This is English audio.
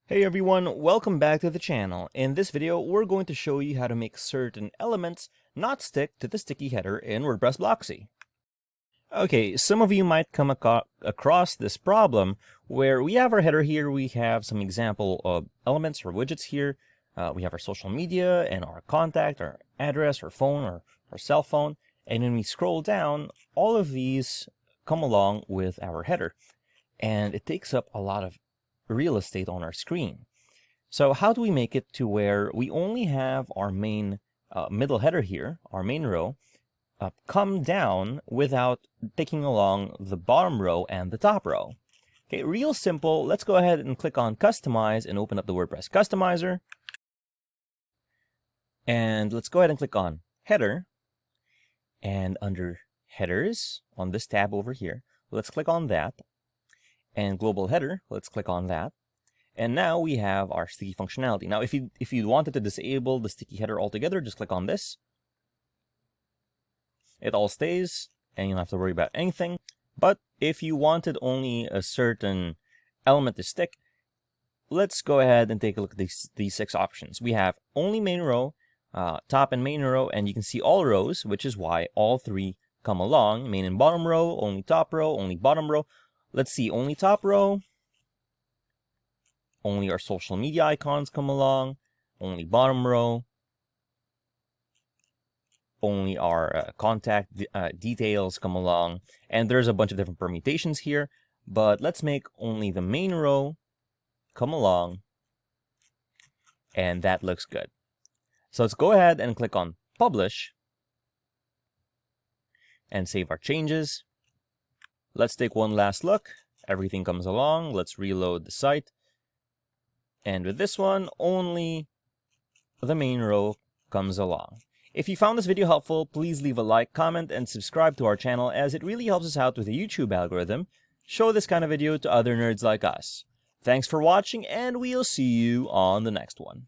Hey everyone, welcome back to the channel. In this video, we're going to show you how to make certain elements not stick to the sticky header in WordPress blocksy. Okay, some of you might come across this problem where we have our header here, we have some example of elements or widgets here, we have our social media and our contact, our address, our phone, or our cell phone, and when we scroll down, all of these come along with our header, and it takes up a lot of real estate on our screen. So how do we make it to where we only have our main middle header here, our main row, come down without taking along the bottom row and the top row? Okay, real simple. Let's go ahead and click on Customize and open up the WordPress Customizer. And let's go ahead and click on Header. And under Headers, on this tab over here, let's click on that. And Global Header, let's click on that. And now we have our sticky functionality. Now, if you wanted to disable the sticky header altogether, just click on this. It all stays, and you don't have to worry about anything. But if you wanted only a certain element to stick, let's go ahead and take a look at these 6 options. We have only main row, top and main row, and you can see all rows, which is why all 3 come along. Main and bottom row, only top row, only bottom row. Let's see, only top row. Only our social media icons come along. Only bottom row. Only our contact details come along. And there's a bunch of different permutations here. But let's make only the main row come along. And that looks good. So let's go ahead and click on Publish. And save our changes. Let's take one last look. Everything comes along. Let's reload the site. And with this one, only the main row comes along. If you found this video helpful, please leave a like, comment, and subscribe to our channel, as it really helps us out with the YouTube algorithm. Show this kind of video to other nerds like us. Thanks for watching, and we'll see you on the next one.